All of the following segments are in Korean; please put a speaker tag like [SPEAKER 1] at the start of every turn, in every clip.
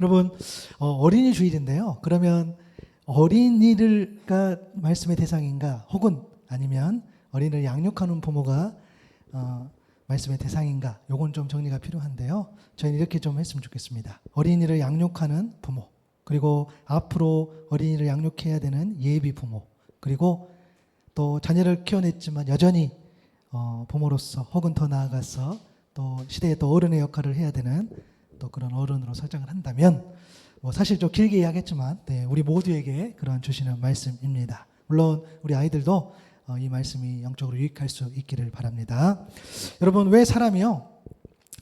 [SPEAKER 1] 여러분, 어린이 주일인데요. 그러면 어린이가 말씀의 대상인가, 혹은 아니면 어린이를 양육하는 부모가 말씀의 대상인가, 요건 좀 정리가 필요한데요. 저희는 이렇게 좀 했으면 좋겠습니다. 어린이를 양육하는 부모, 그리고 앞으로 어린이를 양육해야 되는 예비 부모, 그리고 또 자녀를 키워냈지만 여전히 부모로서 혹은 더 나아가서 또 시대의 또 어른의 역할을 해야 되는 또 그런 어른으로 설정을 한다면, 뭐 사실 좀 길게 이야기했지만 우리 모두에게 그런 주시는 말씀입니다. 물론 우리 아이들도 이 말씀이 영적으로 유익할 수 있기를 바랍니다. 여러분, 왜 사람이요?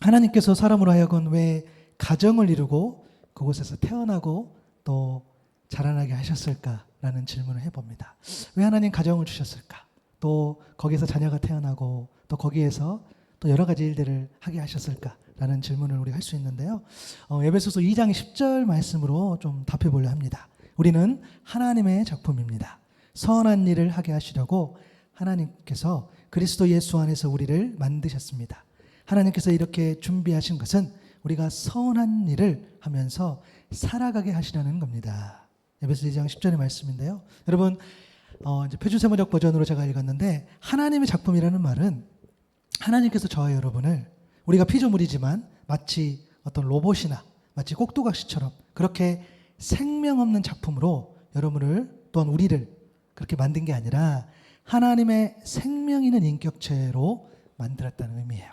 [SPEAKER 1] 하나님께서 사람으로 하여금 왜 가정을 이루고 그곳에서 태어나고 또 자라나게 하셨을까라는 질문을 해봅니다. 왜 하나님 가정을 주셨을까? 또 거기서 자녀가 태어나고 또 거기에서 또 여러 가지 일들을 하게 하셨을까라는 질문을 우리가 할 수 있는데요. 에베소서 2장 10절 말씀으로 좀 답해 보려 합니다. 우리는 하나님의 작품입니다. 선한 일을 하게 하시려고 하나님께서 그리스도 예수 안에서 우리를 만드셨습니다. 하나님께서 이렇게 준비하신 것은 우리가 선한 일을 하면서 살아가게 하시려는 겁니다. 에베소 2장 10절의 말씀인데요. 여러분, 이제 표준세번역 버전으로 제가 읽었는데, 하나님의 작품이라는 말은 하나님께서 저와 여러분을, 우리가 피조물이지만 마치 어떤 로봇이나 마치 꼭두각시처럼 그렇게 생명 없는 작품으로 여러분을 또한 우리를 그렇게 만든 게 아니라 하나님의 생명 있는 인격체로 만들었다는 의미예요.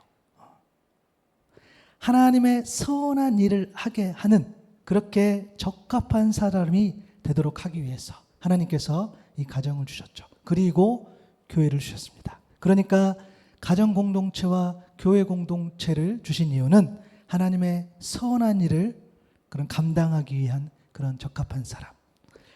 [SPEAKER 1] 하나님의 선한 일을 하게 하는, 그렇게 적합한 사람이 되도록 하기 위해서 하나님께서 이 가정을 주셨죠. 그리고 교회를 주셨습니다. 그러니까 가정 공동체와 교회 공동체를 주신 이유는 하나님의 선한 일을 그런 감당하기 위한 그런 적합한 사람.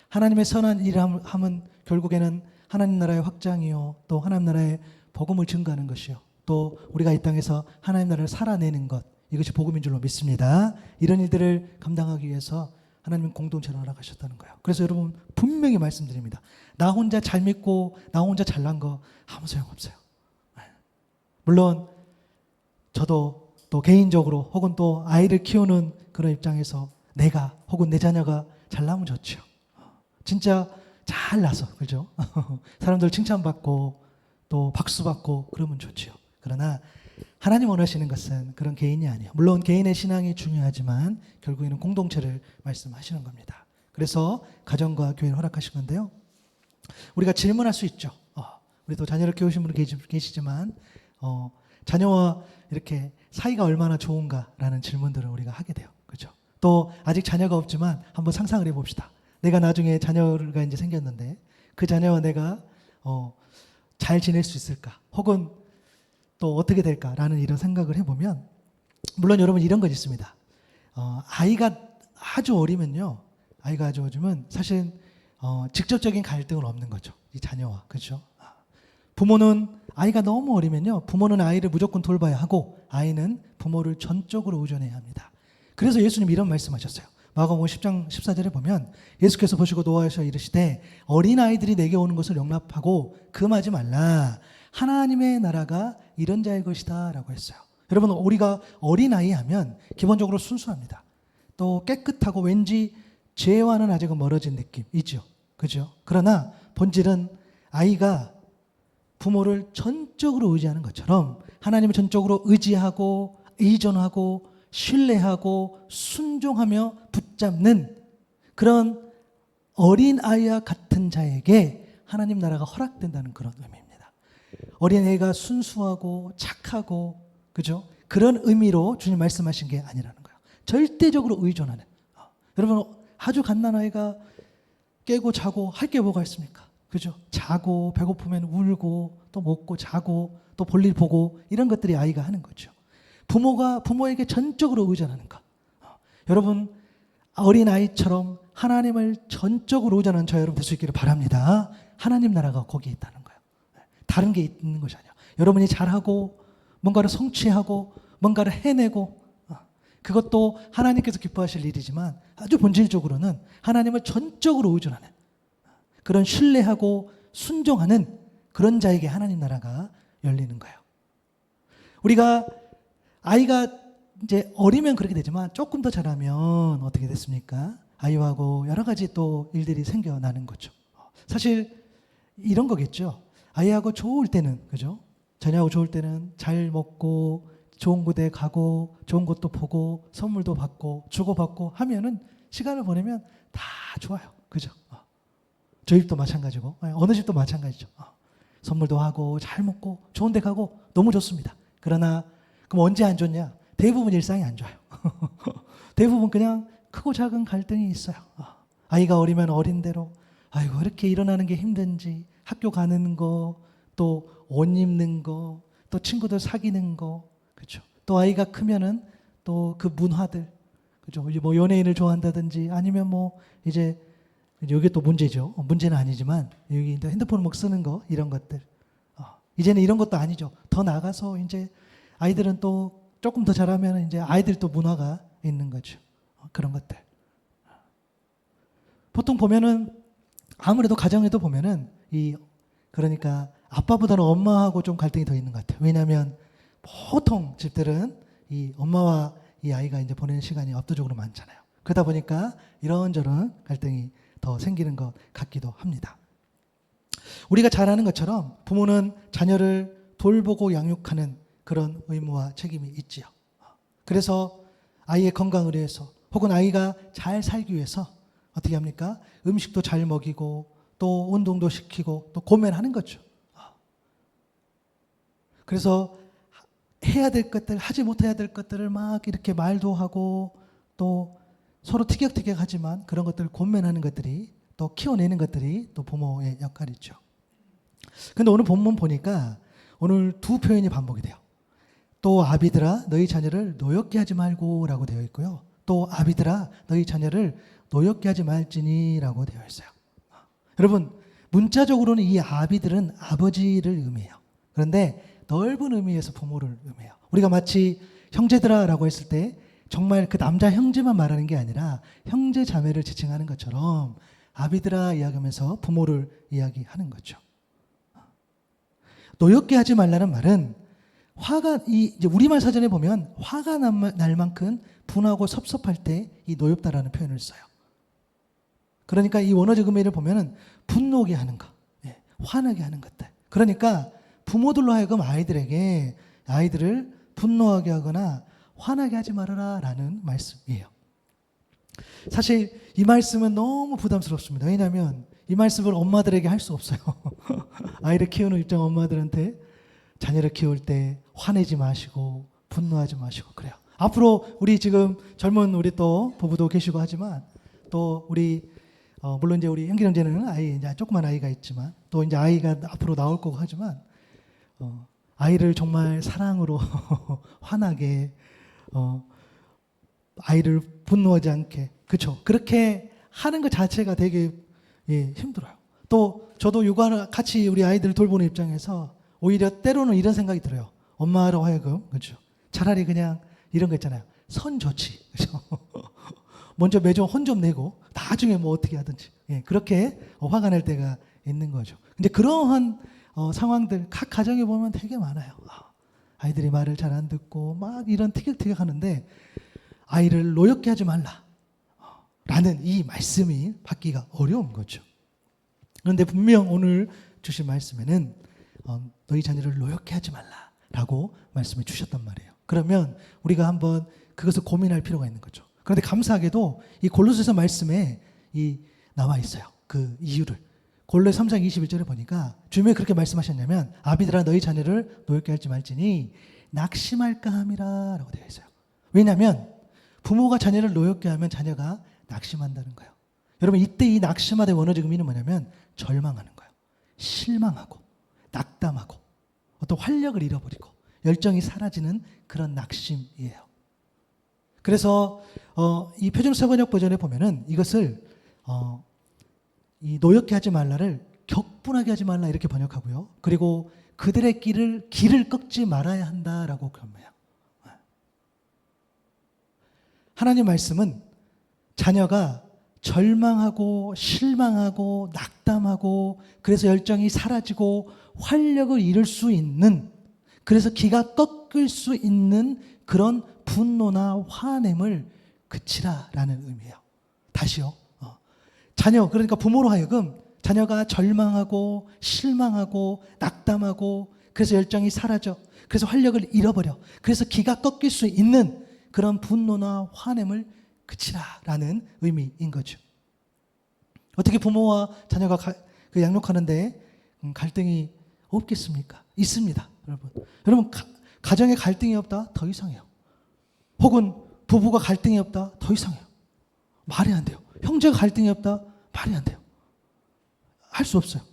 [SPEAKER 1] 하나님의 선한 일을 하면 결국에는 하나님 나라의 확장이요, 또 하나님 나라의 복음을 증거하는 것이요, 또 우리가 이 땅에서 하나님 나라를 살아내는 것, 이것이 복음인 줄로 믿습니다. 이런 일들을 감당하기 위해서 하나님은 공동체를 허락하셨다는 거예요. 그래서 여러분, 분명히 말씀드립니다. 나 혼자 잘 믿고 나 혼자 잘난 거 아무 소용없어요. 물론 저도 또 개인적으로 혹은 또 아이를 키우는 그런 입장에서 내가 혹은 내 자녀가 잘나면 좋죠. 진짜 잘나서, 그죠? 사람들 칭찬받고 또 박수받고 그러면 좋죠. 그러나 하나님 원하시는 것은 그런 개인이 아니에요. 물론 개인의 신앙이 중요하지만 결국에는 공동체를 말씀하시는 겁니다. 그래서 가정과 교회를 허락하신 건데요. 우리가 질문할 수 있죠. 우리 또 자녀를 키우신 분 계시지만 자녀와 이렇게 사이가 얼마나 좋은가라는 질문들을 우리가 하게 돼요. 그렇죠? 또 아직 자녀가 없지만 한번 상상을 해봅시다. 내가 나중에 자녀가 이제 생겼는데 그 자녀와 내가 잘 지낼 수 있을까? 혹은 또 어떻게 될까라는 이런 생각을 해보면, 물론 여러분 이런 건 있습니다. 아이가 아주 어리면요, 아이가 아주 어리면 사실 직접적인 갈등은 없는 거죠. 이 자녀와. 그렇죠? 부모는 아이가 너무 어리면요, 부모는 아이를 무조건 돌봐야 하고 아이는 부모를 전적으로 의존해야 합니다. 그래서 예수님 이런 말씀하셨어요. 마가복음 10장 14절에 보면 예수께서 보시고 노하셔 이르시되 어린아이들이 내게 오는 것을 용납하고 금하지 말라. 하나님의 나라가 이런 자의 것이다 라고 했어요. 여러분, 우리가 어린아이 하면 기본적으로 순수합니다. 또 깨끗하고 왠지 죄와는 아직은 멀어진 느낌이죠. 그죠? 그러나 본질은 아이가 부모를 전적으로 의지하는 것처럼 하나님을 전적으로 의지하고 의존하고 신뢰하고 순종하며 붙잡는 그런 어린아이와 같은 자에게 하나님 나라가 허락된다는 그런 의미입니다. 어린애가 순수하고 착하고, 그죠? 그런 의미로 주님 말씀하신 게 아니라는 거예요. 절대적으로 의존하는. 여러분, 아주 갓난아이가 깨고 자고 할 게 뭐가 있습니까? 그죠? 자고 배고프면 울고 또 먹고 자고 또 볼일 보고, 이런 것들이 아이가 하는 거죠. 부모가 부모에게 전적으로 의존하는 것. 여러분, 어린아이처럼 하나님을 전적으로 의존하는 저 여러분 될 수 있기를 바랍니다. 하나님 나라가 거기에 있다는 거예요. 다른 게 있는 것이 아니야. 여러분이 잘하고 뭔가를 성취하고 뭔가를 해내고, 그것도 하나님께서 기뻐하실 일이지만 아주 본질적으로는 하나님을 전적으로 의존하는, 그런 신뢰하고 순종하는 그런 자에게 하나님 나라가 열리는 거예요. 우리가 아이가 이제 어리면 그렇게 되지만 조금 더 자라면 어떻게 됐습니까? 아이하고 여러 가지 또 일들이 생겨나는 거죠. 사실 이런 거겠죠. 아이하고 좋을 때는, 그죠? 자녀하고 좋을 때는 잘 먹고 좋은 곳에 가고 좋은 곳도 보고 선물도 받고 주고받고 하면은 시간을 보내면 다 좋아요. 그죠? 저희 집도 마찬가지고 어느 집도 마찬가지죠. 선물도 하고 잘 먹고 좋은 데 가고 너무 좋습니다. 그러나 그럼 언제 안 좋냐? 대부분 일상이 안 좋아요. 대부분 그냥 크고 작은 갈등이 있어요. 아이가 어리면 어린 대로 아이고 이렇게 일어나는 게 힘든지 학교 가는 거, 또 옷 입는 거, 또 친구들 사귀는 거, 그렇죠. 또 아이가 크면은 또 그 문화들, 그죠. 이제 뭐 연예인을 좋아한다든지 아니면 뭐 이제 이게 또 문제죠. 문제는 아니지만 여기 핸드폰 막 쓰는 거 이런 것들. 이제는 이런 것도 아니죠. 더 나가서 이제 아이들은 또 조금 더 자라면 이제 아이들 또 문화가 있는 거죠. 그런 것들. 보통 보면은 아무래도 가정에도 보면은 그러니까 아빠보다는 엄마하고 좀 갈등이 더 있는 것 같아요. 왜냐하면 보통 집들은 이 엄마와 이 아이가 이제 보내는 시간이 압도적으로 많잖아요. 그러다 보니까 이런저런 갈등이 더 생기는 것 같기도 합니다. 우리가 잘 아는 것처럼 부모는 자녀를 돌보고 양육하는 그런 의무와 책임이 있지요. 그래서 아이의 건강을 위해서 혹은 아이가 잘 살기 위해서 어떻게 합니까? 음식도 잘 먹이고 또 운동도 시키고 또 고민하는 거죠. 그래서 해야 될 것들, 하지 못해야 될 것들을 막 이렇게 말도 하고 또 서로 티격태격하지만 그런 것들을 권면하는 것들이 또 키워내는 것들이 또 부모의 역할이죠. 근데 오늘 본문 보니까 오늘 두 표현이 반복이 돼요. 또 아비들아 너희 자녀를 노엽게 하지 말고 라고 되어 있고요. 또 아비들아 너희 자녀를 노엽게 하지 말지니 라고 되어 있어요. 여러분 문자적으로는 이 아비들은 아버지를 의미해요. 그런데 넓은 의미에서 부모를 의미해요. 우리가 마치 형제들아 라고 했을 때 정말 그 남자 형제만 말하는 게 아니라 형제 자매를 지칭하는 것처럼 아비들아 이야기하면서 부모를 이야기하는 거죠. 노엽게 하지 말라는 말은 이제 우리말 사전에 보면 화가 날 만큼 분하고 섭섭할 때 이 노엽다라는 표현을 써요. 그러니까 이 원어적 의미를 보면은 분노하게 하는 것, 화나게 하는 것들. 그러니까 부모들로 하여금 아이들을 분노하게 하거나 화나게 하지 말아라 라는 말씀이에요. 사실 이 말씀은 너무 부담스럽습니다. 왜냐하면 이 말씀을 엄마들에게 할 수 없어요. 아이를 키우는 입장 엄마들한테 자녀를 키울 때 화내지 마시고 분노하지 마시고 그래요. 앞으로 우리 지금 젊은 우리 또 부부도 계시고 하지만 또 우리 물론 이제 우리 형길 형제는 이제 조그만 아이가 있지만 또 이제 아이가 앞으로 나올 거고 하지만 아이를 정말 사랑으로 환하게 아이를 분노하지 않게 그렇죠. 그렇게 하는 것 자체가 되게 힘들어요. 또 저도 육아 같이 우리 아이들 돌보는 입장에서 오히려 때로는 이런 생각이 들어요. 엄마로 하여금 그렇죠. 차라리 그냥 이런 거 있잖아요. 선 좋지. 그렇죠. 먼저 매주 혼 좀 내고 나중에 뭐 어떻게 하든지 그렇게 화가 날 때가 있는 거죠. 근데 그러한 상황들 각 가정에 보면 되게 많아요. 아이들이 말을 잘 안 듣고 막 이런 티격태격 하는데 아이를 노엽게 하지 말라 라는 이 말씀이 받기가 어려운 거죠. 그런데 분명 오늘 주신 말씀에는 너희 자녀를 노엽게 하지 말라 라고 말씀을 주셨단 말이에요. 그러면 우리가 한번 그것을 고민할 필요가 있는 거죠. 그런데 감사하게도 이 골로새서 말씀에 나와 있어요. 그 이유를. 골로새 3장 21절에 보니까 주님이 그렇게 말씀하셨냐면 아비들아 너희 자녀를 노엽게 하지 말지니 낙심할까 함이라 라고 되어 있어요. 왜냐하면 부모가 자녀를 노엽게 하면 자녀가 낙심한다는 거예요. 여러분 이때 이 낙심하다의 원어적 의미는 뭐냐면 절망하는 거예요. 실망하고 낙담하고 어떤 활력을 잃어버리고 열정이 사라지는 그런 낙심이에요. 그래서 이 표준세번역 버전에 보면은 이것을 이 노엽게 하지 말라를 격분하게 하지 말라 이렇게 번역하고요. 그리고 그들의 길을 꺾지 말아야 한다라고 그럽니다. 하나님 말씀은 자녀가 절망하고 실망하고 낙담하고 그래서 열정이 사라지고 활력을 잃을 수 있는 그래서 기가 꺾일 수 있는 그런 분노나 화냄을 그치라라는 의미예요. 다시요. 자녀, 그러니까 부모로 하여금 자녀가 절망하고 실망하고 낙담하고 그래서 열정이 사라져. 그래서 활력을 잃어버려. 그래서 기가 꺾일 수 있는 그런 분노나 화냄을 그치라라는 의미인 거죠. 어떻게 부모와 자녀가 양육하는데 갈등이 없겠습니까? 있습니다, 여러분. 여러분, 가정에 갈등이 없다? 더 이상해요. 혹은 부부가 갈등이 없다? 더 이상해요. 말이 안 돼요. 형제가 갈등이 없다? 말이 안 돼요. 할 수 없어요.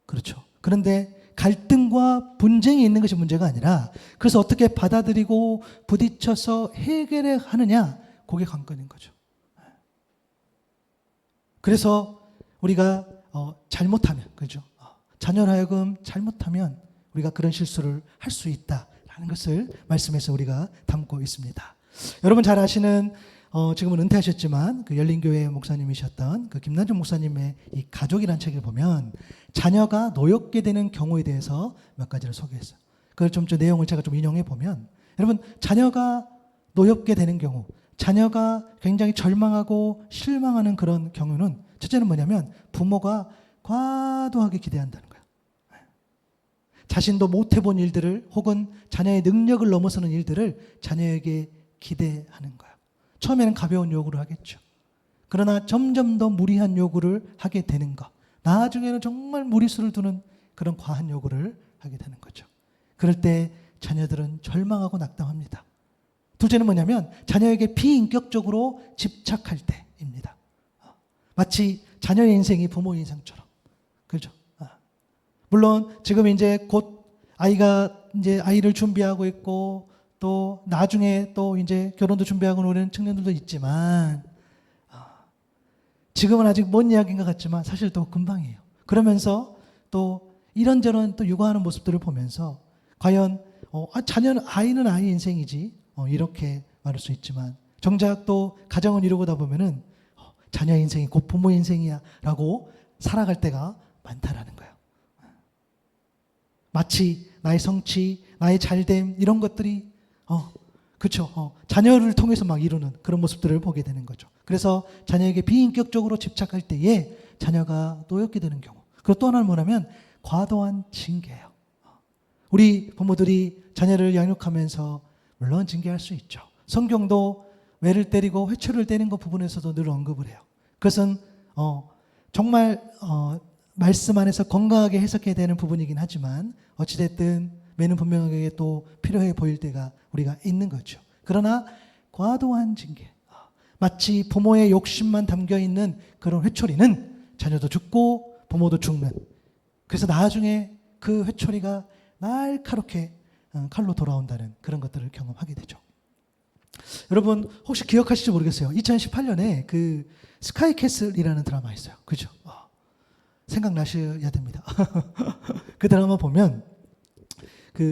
[SPEAKER 1] 그렇죠. 그런데 갈등과 분쟁이 있는 것이 문제가 아니라 그래서 어떻게 받아들이고 부딪혀서 해결해 하느냐, 그게 관건인 거죠. 그래서 우리가 잘못하면, 그죠? 자녀로 하여금 잘못하면 우리가 그런 실수를 할 수 있다라는 것을 말씀에서 우리가 담고 있습니다. 여러분 잘 아시는 지금은 은퇴하셨지만 그 열린교회 목사님이셨던 그 김난중 목사님의 이 가족이라는 책을 보면 자녀가 노엽게 되는 경우에 대해서 몇 가지를 소개했어요. 그걸 좀 내용을 제가 좀 인용해 보면, 여러분 자녀가 노엽게 되는 경우, 자녀가 굉장히 절망하고 실망하는 그런 경우는 첫째는 뭐냐면 부모가 과도하게 기대한다는 거예요. 자신도 못 해본 일들을 혹은 자녀의 능력을 넘어서는 일들을 자녀에게 기대하는 거예요. 처음에는 가벼운 요구를 하겠죠. 그러나 점점 더 무리한 요구를 하게 되는 것. 나중에는 정말 무리수를 두는 그런 과한 요구를 하게 되는 거죠. 그럴 때 자녀들은 절망하고 낙담합니다. 둘째는 뭐냐면 자녀에게 비인격적으로 집착할 때입니다. 마치 자녀의 인생이 부모의 인생처럼. 그렇죠? 물론 지금 이제 곧 아이가 이제 아이를 준비하고 있고 또 나중에 또 이제 결혼도 준비하고 노는 청년들도 있지만 지금은 아직 먼 이야기인 것 같지만 사실 또 금방이에요. 그러면서 또 이런저런 또 육아하는 모습들을 보면서 과연 아이는 아이 인생이지 이렇게 말할 수 있지만 정작 또 가정을 이루고다 보면은 자녀 인생이 곧 부모 인생이야 라고 살아갈 때가 많다라는 거예요. 마치 나의 성취, 나의 잘됨 이런 것들이 그렇죠. 자녀를 통해서 막 이루는 그런 모습들을 보게 되는 거죠. 그래서 자녀에게 비인격적으로 집착할 때에 자녀가 노엽게 되는 경우. 그리고 또 하나는 뭐냐면 과도한 징계예요. 우리 부모들이 자녀를 양육하면서 물론 징계할 수 있죠. 성경도 매를 때리고 회초를 때리는 것 부분에서도 늘 언급을 해요. 그것은 정말 말씀 안에서 건강하게 해석해야 되는 부분이긴 하지만 어찌됐든 매는 분명하게 또 필요해 보일 때가 우리가 있는 거죠. 그러나 과도한 징계, 마치 부모의 욕심만 담겨있는 그런 회초리는 자녀도 죽고 부모도 죽는, 그래서 나중에 그 회초리가 날카롭게 칼로 돌아온다는 그런 것들을 경험하게 되죠. 여러분 혹시 기억하실지 모르겠어요. 2018년에 그 스카이캐슬이라는 드라마 있어요. 그죠? 생각나셔야 됩니다. 그 드라마 보면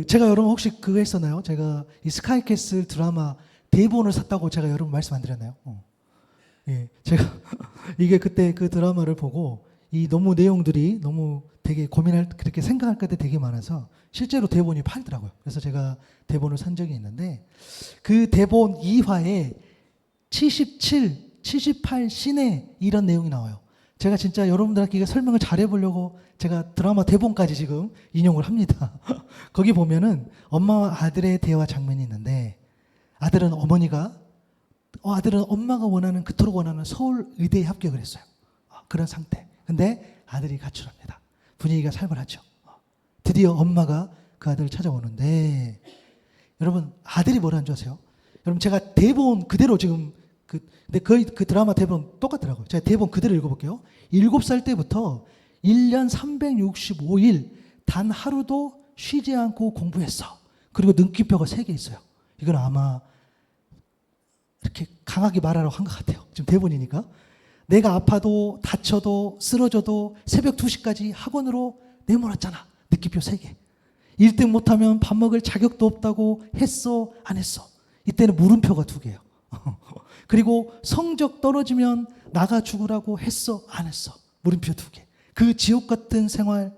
[SPEAKER 1] 제가 여러분 혹시 그거 했었나요? 제가 이 스카이캐슬 드라마 대본을 샀다고 제가 여러분 말씀 안 드렸나요? 예, 제가 이게 그때 그 드라마를 보고 이 너무 내용들이 너무 되게 그렇게 생각할 것들이 되게 많아서 실제로 대본이 팔더라고요. 그래서 제가 대본을 산 적이 있는데 그 대본 2화에 77, 78 씬에 이런 내용이 나와요. 제가 진짜 여러분들에게 설명을 잘해보려고 제가 드라마 대본까지 지금 인용을 합니다. 거기 보면은 엄마와 아들의 대화 장면이 있는데 아들은 엄마가 원하는 그토록 원하는 서울 의대에 합격을 했어요. 그런 상태. 근데 아들이 가출합니다. 분위기가 살벌하죠. 드디어 엄마가 그 아들을 찾아오는데 여러분 아들이 뭐라는 줄 아세요? 여러분 제가 대본 그대로 지금 근데 그 드라마 대본 똑같더라고요. 제가 대본 그대로 읽어볼게요. 7살 때부터 1년 365일 단 하루도 쉬지 않고 공부했어. 그리고 눈키표가 3개 있어요. 이건 아마 이렇게 강하게 말하라고 한 것 같아요. 지금 대본이니까. 내가 아파도 다쳐도 쓰러져도 새벽 2시까지 학원으로 내몰았잖아. 느낌표 3개. 1등 못하면 밥 먹을 자격도 없다고 했어 안 했어. 이때는 물음표가 2개예요. 그리고 성적 떨어지면 나가 죽으라고 했어 안 했어. 물음표 2개. 그 지옥 같은 생활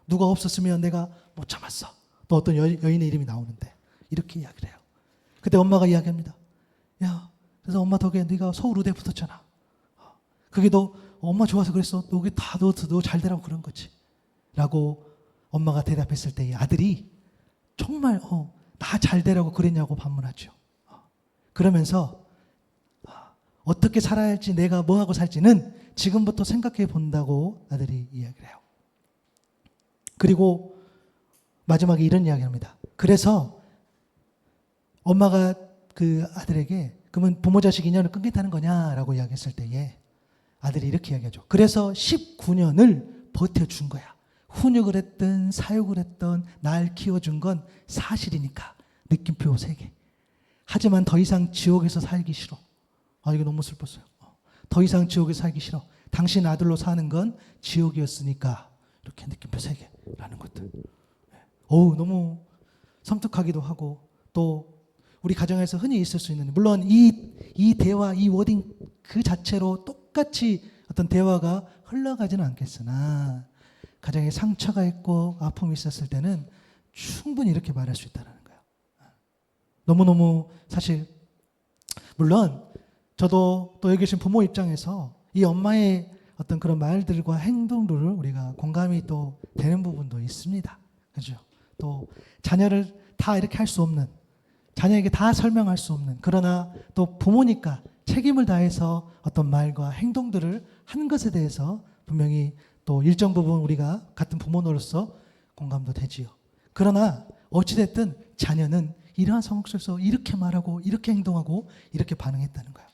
[SPEAKER 1] 누가 없었으면 내가 못 참았어. 또 어떤 여인의 이름이 나오는데 이렇게 이야기를 해요. 그때 엄마가 이야기합니다. 야, 그래서 엄마 덕에 네가 서울의대에 붙었잖아. 그게 너 엄마 좋아서 그랬어. 너 그게 다 너 잘 되라고 그런 거지. 라고 엄마가 대답했을 때 이 아들이 정말 나 잘 되라고 그랬냐고 반문하죠. 그러면서 어떻게 살아야 할지 내가 뭐하고 살지는 지금부터 생각해 본다고 아들이 이야기를 해요. 그리고 마지막에 이런 이야기합니다. 그래서 엄마가 그 아들에게 그러면 부모 자식 인연을 끊겠다는 거냐라고 이야기했을 때에 아들이 이렇게 이야기하죠. 그래서 19년을 버텨준 거야. 훈육을 했든 사육을 했든 날 키워준 건 사실이니까. 느낌표 3개. 하지만 더 이상 지옥에서 살기 싫어. 이거 너무 슬펐어요. 더 이상 지옥에서 살기 싫어. 당신 아들로 사는 건 지옥이었으니까. 이렇게 느낌표 3개라는 것들. 너무 섬뜩하기도 하고 또 우리 가정에서 흔히 있을 수 있는, 물론 이 대화, 이 워딩 그 자체로 똑같이 어떤 대화가 흘러가지는 않겠으나 가정에 상처가 있고 아픔이 있었을 때는 충분히 이렇게 말할 수 있다는 거예요. 너무너무 사실 물론 저도 또 여기 계신 부모 입장에서 이 엄마의 어떤 그런 말들과 행동들을 우리가 공감이 또 되는 부분도 있습니다. 그죠? 또 자녀를 다 이렇게 할 수 없는, 자녀에게 다 설명할 수 없는, 그러나 또 부모니까 책임을 다해서 어떤 말과 행동들을 한 것에 대해서 분명히 또 일정 부분 우리가 같은 부모로서 공감도 되지요. 그러나 어찌됐든 자녀는 이러한 상황 속에서 이렇게 말하고 이렇게 행동하고 이렇게 반응했다는 거예요.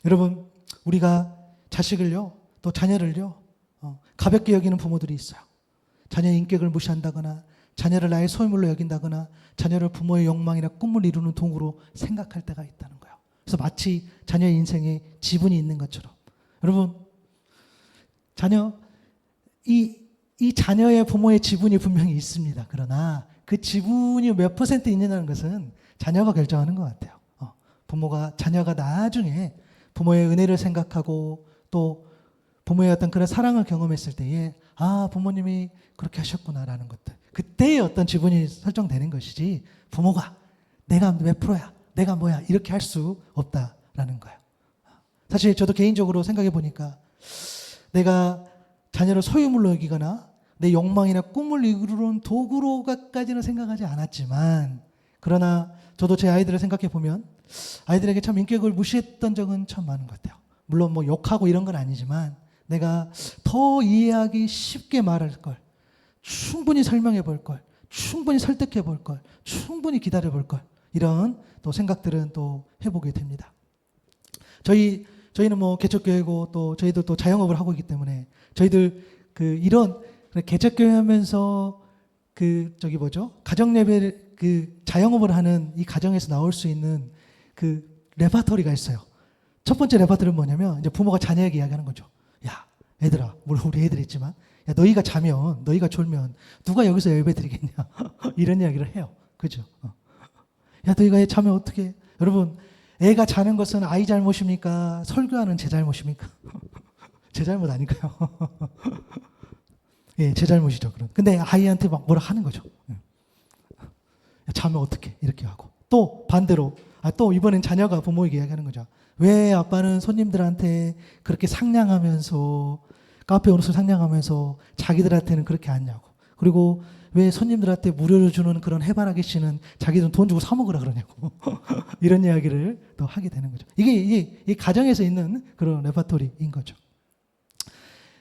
[SPEAKER 1] 여러분, 우리가 자식을요, 또 자녀를요, 가볍게 여기는 부모들이 있어요. 자녀의 인격을 무시한다거나 자녀를 나의 소유물로 여긴다거나 자녀를 부모의 욕망이나 꿈을 이루는 도구로 생각할 때가 있다는 거예요. 그래서 마치 자녀의 인생에 지분이 있는 것처럼. 여러분, 이 자녀의 부모의 지분이 분명히 있습니다. 그러나 그 지분이 몇 % 있느냐는 것은 자녀가 결정하는 것 같아요. 자녀가 나중에 부모의 은혜를 생각하고 또 부모의 어떤 그런 사랑을 경험했을 때에 부모님이 그렇게 하셨구나라는 것들. 그때의 어떤 지분이 설정되는 것이지 부모가 내가 몇 프로야, 내가 뭐야 이렇게 할 수 없다라는 거예요. 사실 저도 개인적으로 생각해 보니까 내가 자녀를 소유물로 여기거나 내 욕망이나 꿈을 이루는 도구로까지는 생각하지 않았지만 그러나 저도 제 아이들을 생각해 보면 아이들에게 참 인격을 무시했던 적은 참 많은 것 같아요. 물론 뭐 욕하고 이런 건 아니지만 내가 더 이해하기 쉽게 말할 걸, 충분히 설명해 볼 걸, 충분히 설득해 볼 걸, 충분히 기다려 볼 걸, 이런 또 생각들은 또 해보게 됩니다. 저희는 뭐 개척교회고 또 저희도 또 자영업을 하고 있기 때문에 저희들 이런 개척교회 하면서 가정 예배 자영업을 하는 이 가정에서 나올 수 있는 레파토리가 있어요. 첫 번째 레파토리는 뭐냐면 이제 부모가 자녀에게 이야기하는 거죠. 야, 얘들아, 물론 우리 애들이 있지만, 야, 너희가 졸면 누가 여기서 예배 드리겠냐? 이런 이야기를 해요. 그죠? 야, 너희가 자면 어떻게? 여러분, 애가 자는 것은 아이 잘못입니까? 설교하는 제 잘못입니까? 제 잘못 아닐까요? 예, 제 잘못이죠. 근데 아이한테 막 뭐라 하는 거죠. 야, 자면 어떻게? 이렇게 하고. 또 반대로, 또 이번엔 자녀가 부모에게 이야기하는 거죠. 왜 아빠는 손님들한테 그렇게 상냥하면서 카페 오너스 상냥하면서 자기들한테는 그렇게 않냐고. 그리고 왜 손님들한테 무료로 주는 그런 해바라기 씨는 자기들은 돈 주고 사 먹으라 그러냐고. 이런 이야기를 또 하게 되는 거죠. 이게 이 가정에서 있는 그런 레파토리인 거죠.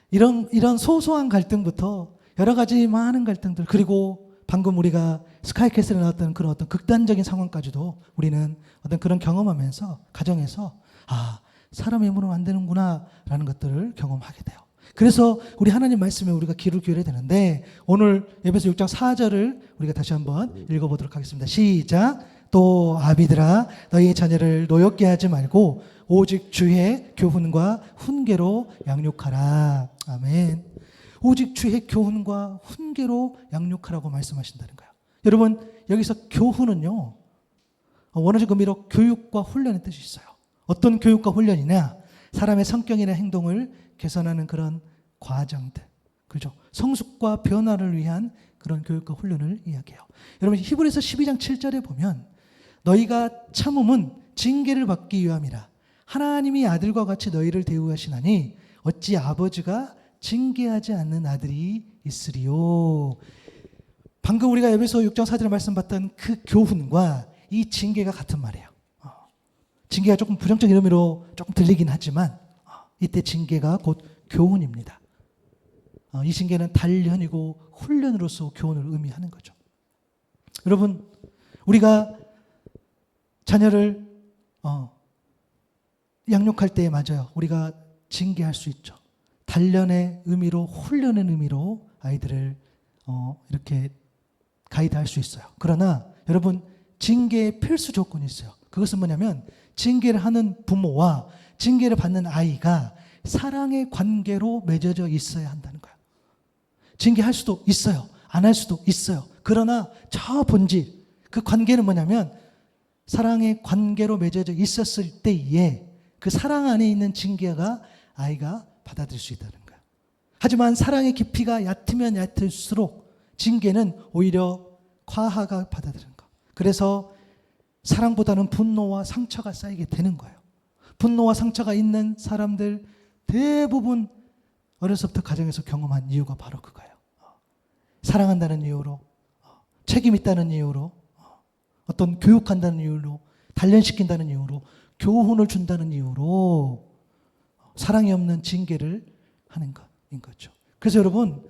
[SPEAKER 1] 이런 소소한 갈등부터 여러 가지 많은 갈등들, 그리고 방금 우리가 스카이캐슬에 나왔던 그런 어떤 극단적인 상황까지도 우리는 어떤 그런 경험하면서 가정에서 사람의 힘으로는 안 되는구나 라는 것들을 경험하게 돼요. 그래서 우리 하나님 말씀에 우리가 귀를 기울여야 되는데 오늘 에베소 6장 4절을 우리가 다시 한번 읽어보도록 하겠습니다. 시작. 또 아비들아 너희 자녀를 노엽게 하지 말고 오직 주의 교훈과 훈계로 양육하라. 아멘. 오직 주의 교훈과 훈계로 양육하라고 말씀하신다는 거예요. 여러분, 여기서 교훈은요, 원어적 의미로 교육과 훈련의 뜻이 있어요. 어떤 교육과 훈련이냐? 사람의 성격이나 행동을 개선하는 그런 과정들, 그죠? 성숙과 변화를 위한 그런 교육과 훈련을 이야기해요. 여러분 히브리서 12장 7절에 보면 너희가 참음은 징계를 받기 위함이라 하나님이 아들과 같이 너희를 대우하시나니 어찌 아버지가 징계하지 않는 아들이 있으리요. 방금 우리가 에베소 6장 4절에 말씀 봤던 그 교훈과 이 징계가 같은 말이에요. 징계가 조금 부정적인 의미로 조금 들리긴 하지만 이때 징계가 곧 교훈입니다. 이 징계는 단련이고 훈련으로서 교훈을 의미하는 거죠. 여러분 우리가 자녀를 양육할 때 맞아요. 우리가 징계할 수 있죠. 단련의 의미로 훈련의 의미로 아이들을 이렇게 가이드할 수 있어요. 그러나 여러분 징계의 필수 조건이 있어요. 그것은 뭐냐면 징계를 하는 부모와 징계를 받는 아이가 사랑의 관계로 맺어져 있어야 한다는 거예요. 징계할 수도 있어요. 안 할 수도 있어요. 그러나 저 본질, 그 관계는 뭐냐면 사랑의 관계로 맺어져 있었을 때에 그 사랑 안에 있는 징계가 아이가 받아들일 수 있다는 거예요. 하지만 사랑의 깊이가 얕으면 얕을수록 징계는 오히려 과하가 받아들이는 거. 그래서 사랑보다는 분노와 상처가 쌓이게 되는 거예요. 분노와 상처가 있는 사람들 대부분 어려서부터 가정에서 경험한 이유가 바로 그거예요. 사랑한다는 이유로, 책임 있다는 이유로, 어떤 교육한다는 이유로, 단련시킨다는 이유로, 교훈을 준다는 이유로 사랑이 없는 징계를 하는 것인 거죠. 그래서 여러분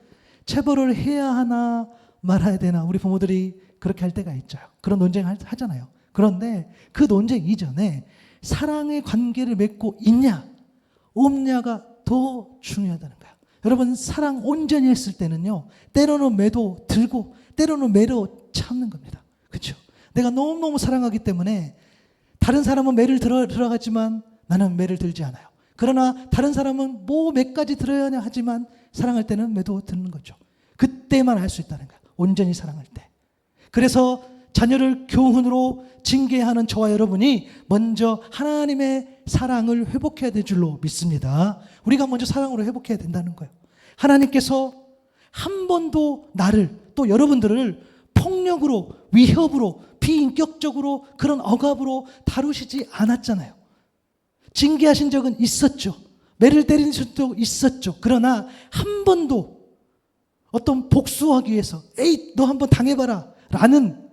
[SPEAKER 1] 체벌을 해야 하나 말아야 되나 우리 부모들이 그렇게 할 때가 있죠. 그런 논쟁을 하잖아요. 그런데 그 논쟁 이전에 사랑의 관계를 맺고 있냐 없냐가 더 중요하다는 거야. 여러분 사랑 온전히 했을 때는요 때로는 매도 들고 때로는 매로 참는 겁니다. 그렇죠? 내가 너무너무 사랑하기 때문에 다른 사람은 매를 들어가지만 나는 매를 들지 않아요. 그러나 다른 사람은 뭐 매까지 들어야 하냐 하지만 사랑할 때는 매도 듣는 거죠. 그때만 알 수 있다는 거야. 온전히 사랑할 때. 그래서 자녀를 교훈으로 징계하는 저와 여러분이 먼저 하나님의 사랑을 회복해야 될 줄로 믿습니다. 우리가 먼저 사랑으로 회복해야 된다는 거예요. 하나님께서 한 번도 나를 또 여러분들을 폭력으로 위협으로 비인격적으로 그런 억압으로 다루시지 않았잖아요. 징계하신 적은 있었죠. 매를 때린 적도 있었죠. 그러나 한 번도 어떤 복수하기 위해서 에이 너 한번 당해봐라 라는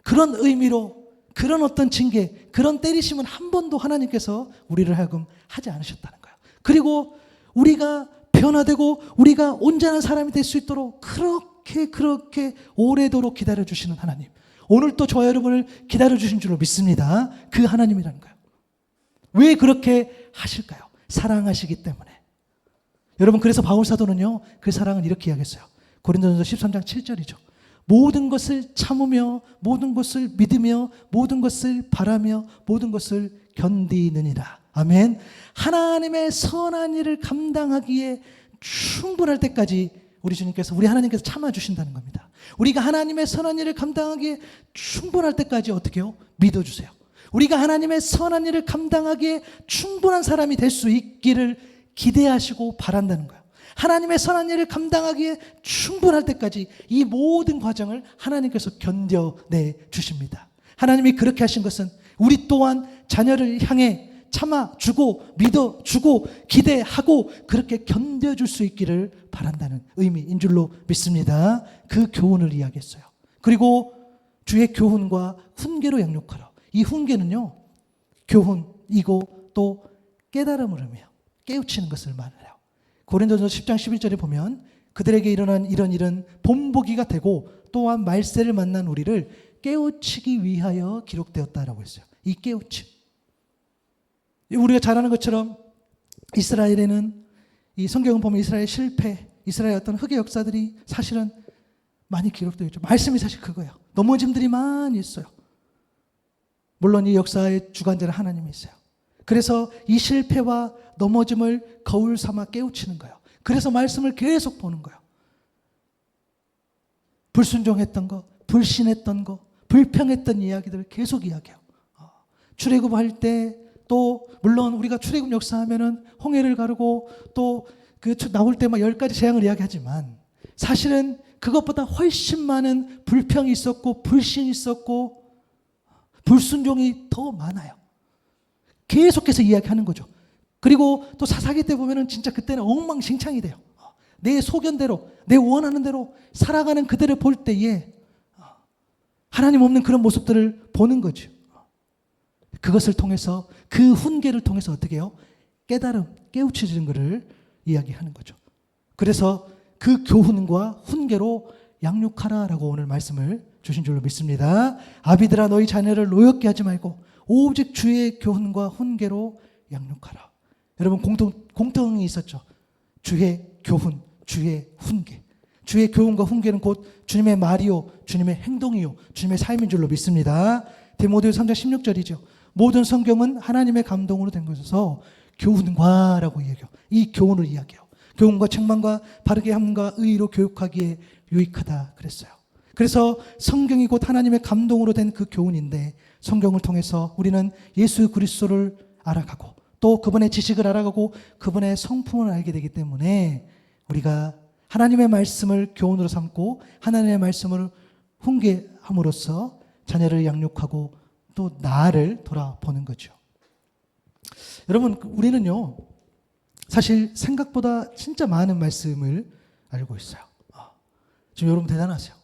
[SPEAKER 1] 그런 의미로 그런 어떤 징계 그런 때리심은 한 번도 하나님께서 우리를 하여금 하지 않으셨다는 거예요. 그리고 우리가 변화되고 우리가 온전한 사람이 될 수 있도록 그렇게 오래도록 기다려주시는 하나님, 오늘 또 저와 여러분을 기다려주신 줄로 믿습니다. 그 하나님이라는 거예요. 왜 그렇게 하실까요? 사랑하시기 때문에. 여러분 그래서 바울 사도는요 그 사랑을 이렇게 이야기했어요. 고린도전서 13장 7절이죠. 모든 것을 참으며 모든 것을 믿으며 모든 것을 바라며 모든 것을 견디느니라. 아멘. 하나님의 선한 일을 감당하기에 충분할 때까지 우리 주님께서 우리 하나님께서 참아주신다는 겁니다. 우리가 하나님의 선한 일을 감당하기에 충분할 때까지 어떻게 해요? 믿어주세요. 우리가 하나님의 선한 일을 감당하기에 충분한 사람이 될 수 있기를 기대하시고 바란다는 거예요. 하나님의 선한 일을 감당하기에 충분할 때까지 이 모든 과정을 하나님께서 견뎌내 주십니다. 하나님이 그렇게 하신 것은 우리 또한 자녀를 향해 참아주고 믿어주고 기대하고 그렇게 견뎌줄 수 있기를 바란다는 의미인 줄로 믿습니다. 그 교훈을 이야기했어요. 그리고 주의 교훈과 훈계로 양육하라. 이 훈계는요 교훈이고 또 깨달음을 의미해요. 깨우치는 것을 말해요. 고린도전서 10장 11절에 보면 그들에게 일어난 이런 일은 본보기가 되고 또한 말세를 만난 우리를 깨우치기 위하여 기록되었다라고 했어요. 이 깨우침. 우리가 잘 아는 것처럼 이스라엘에는 이 성경을 보면 이스라엘 실패, 이스라엘 어떤 흑의 역사들이 사실은 많이 기록되어 있죠. 말씀이 사실 그거예요. 넘어짐들이 많이 있어요. 물론 이 역사의 주관자는 하나님이 있어요. 그래서 이 실패와 넘어짐을 거울 삼아 깨우치는 거예요. 그래서 말씀을 계속 보는 거예요. 불순종했던 거, 불신했던 거, 불평했던 이야기들을 계속 이야기해요. 출애굽할 때 또 물론 우리가 출애굽 역사하면은 홍해를 가르고 또 그 나올 때 막 10가지 재앙을 이야기하지만 사실은 그것보다 훨씬 많은 불평이 있었고 불신이 있었고 불순종이 더 많아요. 계속해서 이야기하는 거죠. 그리고 또 사사기 때 보면은 진짜 그때는 엉망진창이 돼요. 내 소견대로, 내 원하는 대로 살아가는 그들을 볼 때에 하나님 없는 그런 모습들을 보는 거죠. 그것을 통해서, 그 훈계를 통해서 어떻게 해요? 깨달음, 깨우쳐지는 것을 이야기하는 거죠. 그래서 그 교훈과 훈계로 양육하라라고 오늘 말씀을 주신 줄로 믿습니다. 아비들아 너희 자녀를 노엽게 하지 말고 오직 주의 교훈과 훈계로 양육하라. 여러분 공통이 있었죠. 주의 교훈, 주의 훈계. 주의 교훈과 훈계는 곧 주님의 말이요, 주님의 행동이요, 주님의 삶인 줄로 믿습니다. 디모데후서 3장 16절이죠. 모든 성경은 하나님의 감동으로 된 것에서 교훈과라고 이야기해요. 이 교훈을 이야기해요. 교훈과 책망과 바르게 함과 의로 교육하기에 유익하다 그랬어요. 그래서 성경이 곧 하나님의 감동으로 된 그 교훈인데 성경을 통해서 우리는 예수 그리스도를 알아가고 또 그분의 지식을 알아가고 그분의 성품을 알게 되기 때문에 우리가 하나님의 말씀을 교훈으로 삼고 하나님의 말씀을 훈계함으로써 자녀를 양육하고 또 나를 돌아보는 거죠. 여러분, 우리는요, 사실 생각보다 진짜 많은 말씀을 알고 있어요. 지금 여러분 대단하세요.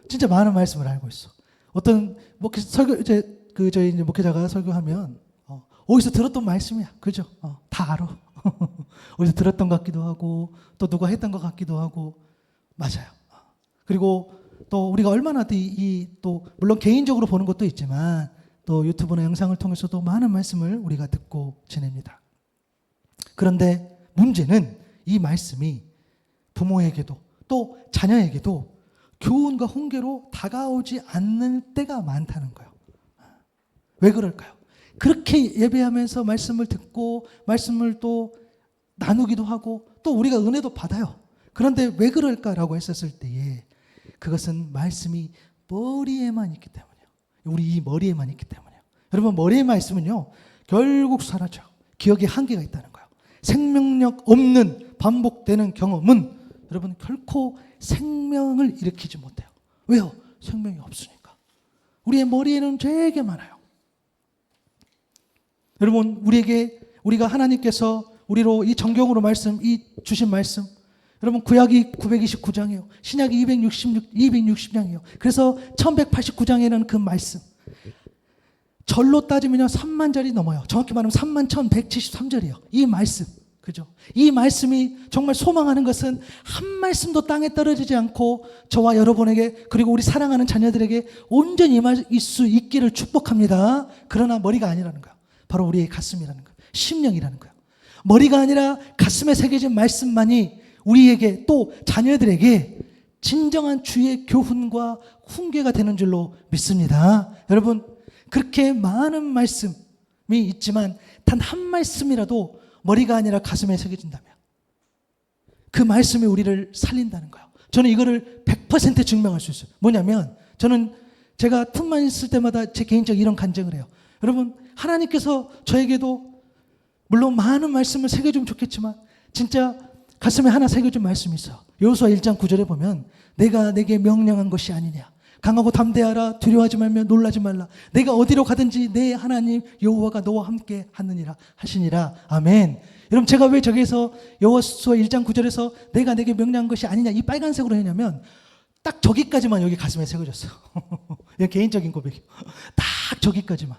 [SPEAKER 1] 진짜 많은 말씀을 알고 있어. 어떤 저희 목회자가 설교하면 어디서 들었던 말씀이야, 그죠? 다 알아. 어디서 들었던 것 같기도 하고 또 누가 했던 것 같기도 하고 맞아요. 그리고 또 우리가 얼마나 또 물론 개인적으로 보는 것도 있지만 또 유튜브나 영상을 통해서도 많은 말씀을 우리가 듣고 지냅니다. 그런데 문제는 이 말씀이 부모에게도 또 자녀에게도 교훈과 훈계로 다가오지 않는 때가 많다는 거예요. 왜 그럴까요? 그렇게 예배하면서 말씀을 듣고 말씀을 또 나누기도 하고 또 우리가 은혜도 받아요. 그런데 왜 그럴까라고 했었을 때에 그것은 말씀이 머리에만 있기 때문이에요. 우리 이 머리에만 있기 때문이에요. 여러분, 머리에만 있으면요 결국 사라져요. 기억에 한계가 있다는 거예요. 생명력 없는 반복되는 경험은 여러분 결코 생명을 일으키지 못해요. 왜요? 생명이 없으니까. 우리의 머리에는 되게 많아요. 여러분, 우리가 하나님께서 우리로 이 정경으로 주신 말씀, 여러분 구약이 929장이에요. 신약이 260장이에요. 그래서 1189장에는 그 말씀, 절로 따지면요 3만 절이 넘어요. 정확히 말하면 31,173절이에요. 이 말씀, 그죠? 이 말씀이 정말 소망하는 것은 한 말씀도 땅에 떨어지지 않고 저와 여러분에게 그리고 우리 사랑하는 자녀들에게 온전히 임할 수 있기를 축복합니다. 그러나 머리가 아니라는 거예요. 바로 우리의 가슴이라는 거예요. 심령이라는 거예요. 머리가 아니라 가슴에 새겨진 말씀만이 우리에게 또 자녀들에게 진정한 주의 교훈과 훈계가 되는 줄로 믿습니다. 여러분, 그렇게 많은 말씀이 있지만 단 한 말씀이라도 머리가 아니라 가슴에 새겨진다면 그 말씀이 우리를 살린다는 거예요. 저는 이거를 100% 증명할 수 있어요. 뭐냐면 제가 틈만 있을 때마다 제 개인적 이런 간증을 해요. 여러분, 하나님께서 저에게도 물론 많은 말씀을 새겨주면 좋겠지만 진짜 가슴에 하나 새겨준 말씀이 있어요. 여호수아 1장 9절에 보면 내가 내게 명령한 것이 아니냐. 강하고 담대하라. 두려워하지 말며 놀라지 말라. 내가 어디로 가든지 내 하나님 여호와가 너와 함께 하느니라 하시니라. 아멘. 여러분, 제가 왜 저기에서 여호수아 1장 9절에서 내가 내게 명령한 것이 아니냐 이 빨간색으로 했냐면 딱 저기까지만 여기 가슴에 새겨졌어요. 이건 개인적인 고백이에요. 딱 저기까지만.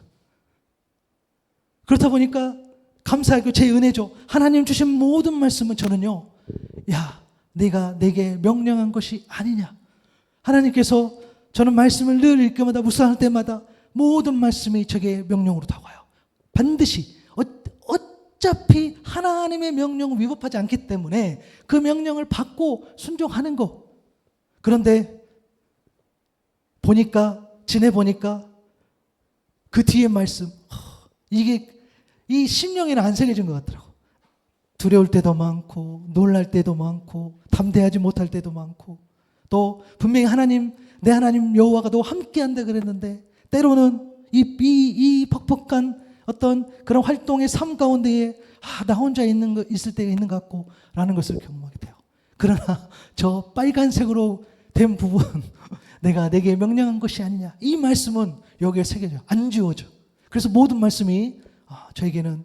[SPEAKER 1] 그렇다 보니까 감사하고 제 은혜죠. 하나님 주신 모든 말씀은 저는요, 내가 내게 명령한 것이 아니냐. 하나님께서 저는 말씀을 늘 읽을 때마다 묵상할 때마다 모든 말씀이 저게 명령으로 다가와요. 반드시 어차피 하나님의 명령을 위법하지 않기 때문에 그 명령을 받고 순종하는 거. 그런데 지내보니까 그 뒤에 말씀, 이게 이 심령에는 안 새겨진 것 같더라고. 두려울 때도 많고 놀랄 때도 많고 담대하지 못할 때도 많고 또 분명히 내 하나님 여호와가 너와 함께한다 그랬는데 때로는 이 퍽퍽한 어떤 그런 활동의 삶 가운데에 나 혼자 있을 때가 있는 것 같고 라는 것을 경험하게 돼요. 그러나 저 빨간색으로 된 부분 내가 내게 명령한 것이 아니냐. 이 말씀은 여기에 새겨져 안 지워져. 그래서 모든 말씀이 저에게는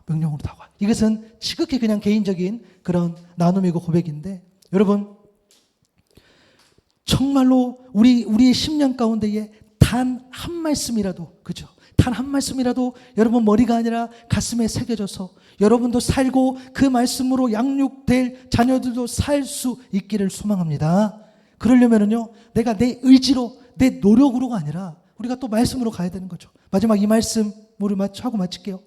[SPEAKER 1] 명령으로 다가와. 이것은 지극히 그냥 개인적인 그런 나눔이고 고백인데, 여러분 정말로 우리의 10년 가운데에 단 한 말씀이라도, 그죠? 단 한 말씀이라도 여러분 머리가 아니라 가슴에 새겨져서 여러분도 살고 그 말씀으로 양육될 자녀들도 살 수 있기를 소망합니다. 그러려면은요, 내가 내 의지로, 내 노력으로가 아니라 우리가 또 말씀으로 가야 되는 거죠. 마지막 이 말씀으로 하고 마칠게요.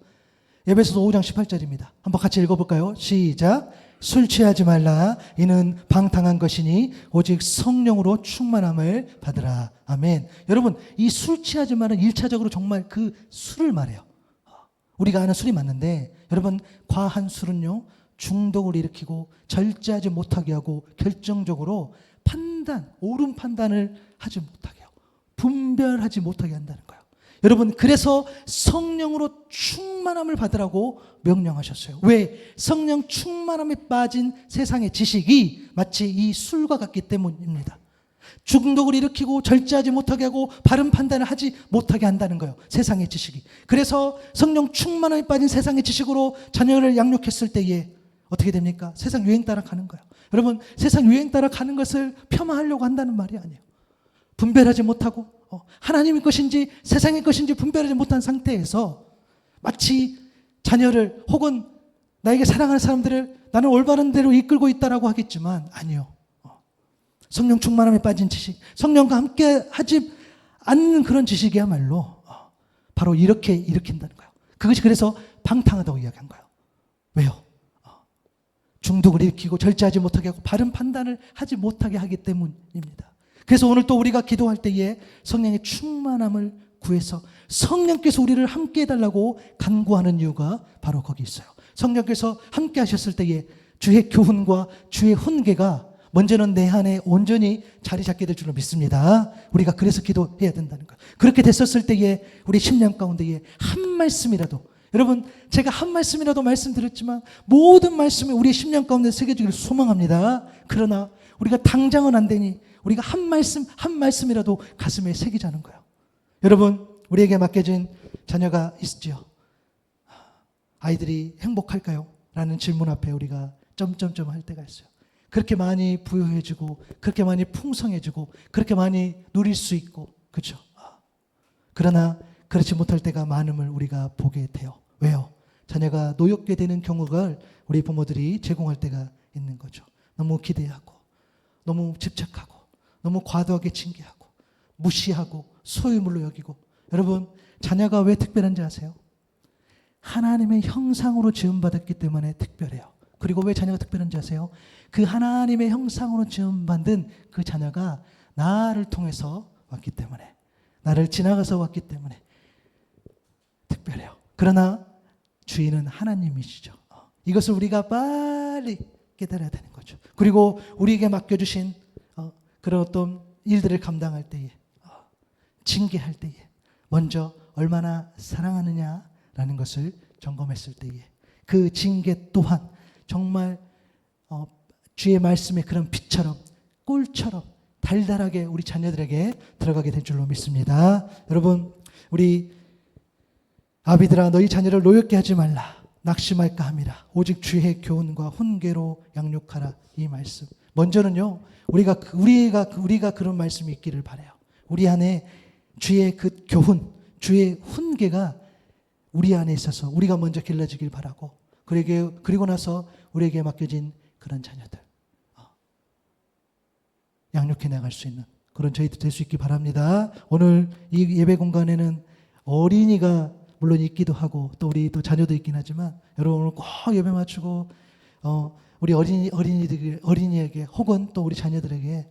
[SPEAKER 1] 에베소서 5장 18절입니다. 한번 같이 읽어볼까요? 시작. 술 취하지 말라. 이는 방탕한 것이니 오직 성령으로 충만함을 받으라. 아멘. 여러분, 이 술 취하지 말은 1차적으로 정말 그 술을 말해요. 우리가 아는 술이 맞는데, 여러분 과한 술은요 중독을 일으키고 절제하지 못하게 하고 결정적으로 옳은 판단을 하지 못하게 하고 분별하지 못하게 한다는 거예요. 여러분, 그래서 성령으로 충만함을 받으라고 명령하셨어요. 왜? 성령 충만함에 빠진 세상의 지식이 마치 이 술과 같기 때문입니다. 중독을 일으키고 절제하지 못하게 하고 바른 판단을 하지 못하게 한다는 거예요. 세상의 지식이. 그래서 성령 충만함에 빠진 세상의 지식으로 자녀를 양육했을 때에 어떻게 됩니까? 세상 유행 따라 가는 거예요. 여러분, 세상 유행 따라 가는 것을 폄하하려고 한다는 말이 아니에요. 분별하지 못하고 하나님의 것인지 세상의 것인지 분별하지 못한 상태에서 마치 자녀를 혹은 나에게 사랑하는 사람들을 나는 올바른 대로 이끌고 있다라고 하겠지만 아니요. 성령 충만함에 빠진 지식, 성령과 함께 하지 않는 그런 지식이야말로 바로 이렇게 일으킨다는 거예요. 그것이 그래서 방탕하다고 이야기한 거예요. 왜요? 중독을 일으키고 절제하지 못하게 하고 바른 판단을 하지 못하게 하기 때문입니다. 그래서 오늘 또 우리가 기도할 때에 성령의 충만함을 구해서 성령께서 우리를 함께 해달라고 간구하는 이유가 바로 거기 있어요. 성령께서 함께 하셨을 때에 주의 교훈과 주의 훈계가 먼저는 내 안에 온전히 자리 잡게 될 줄로 믿습니다. 우리가 그래서 기도해야 된다는 거예요. 그렇게 됐었을 때에 우리 10년 가운데에 한 말씀이라도, 여러분 제가 한 말씀이라도 말씀드렸지만 모든 말씀이 우리의 10년 가운데 새겨지기를 소망합니다. 그러나 우리가 당장은 안 되니 우리가 한 말씀이라도 가슴에 새기자는 거예요. 여러분, 우리에게 맡겨진 자녀가 있지요. 아이들이 행복할까요? 라는 질문 앞에 우리가 점점점 할 때가 있어요. 그렇게 많이 부유해지고 그렇게 많이 풍성해지고 그렇게 많이 누릴 수 있고, 그렇죠? 그러나 그렇지 못할 때가 많음을 우리가 보게 돼요. 왜요? 자녀가 노엽게 되는 경우를 우리 부모들이 제공할 때가 있는 거죠. 너무 기대하고 너무 집착하고 너무 과도하게 징계하고 무시하고 소유물로 여기고. 여러분, 자녀가 왜 특별한지 아세요? 하나님의 형상으로 지음받았기 때문에 특별해요. 그리고 왜 자녀가 특별한지 아세요? 그 하나님의 형상으로 지음받은 그 자녀가 나를 통해서 왔기 때문에, 나를 지나가서 왔기 때문에 특별해요. 그러나 주인은 하나님이시죠. 이것을 우리가 빨리 깨달아야 되는 거죠. 그리고 우리에게 맡겨주신 그런 어떤 일들을 감당할 때에, 징계할 때에 먼저 얼마나 사랑하느냐라는 것을 점검했을 때에 그 징계 또한 정말 주의 말씀의 그런 빛처럼 꿀처럼 달달하게 우리 자녀들에게 들어가게 될 줄로 믿습니다. 여러분, 우리 아비들아 너희 자녀를 노엽게 하지 말라. 낙심할까 함이라. 오직 주의 교훈과 훈계로 양육하라. 이 말씀. 먼저는요, 우리가 그런 말씀이 있기를 바라요. 우리 안에 주의 그 교훈, 주의 훈계가 우리 안에 있어서 우리가 먼저 길러지길 바라고, 그리고 나서 우리에게 맡겨진 그런 자녀들 양육해 나갈 수 있는 그런 저희도 될 수 있기 바랍니다. 오늘 이 예배 공간에는 어린이가 물론 있기도 하고 또 우리 또 자녀도 있긴 하지만, 여러분 오늘 꼭 예배 마치고 우리 어린이에게 혹은 또 우리 자녀들에게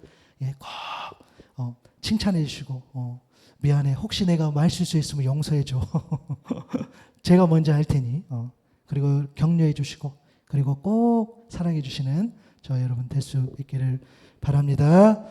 [SPEAKER 1] 꼭 칭찬해 주시고 미안해, 혹시 내가 말 실수했으면 용서해 줘. 제가 먼저 할 테니 그리고 격려해 주시고 그리고 꼭 사랑해 주시는 저 여러분 될 수 있기를 바랍니다.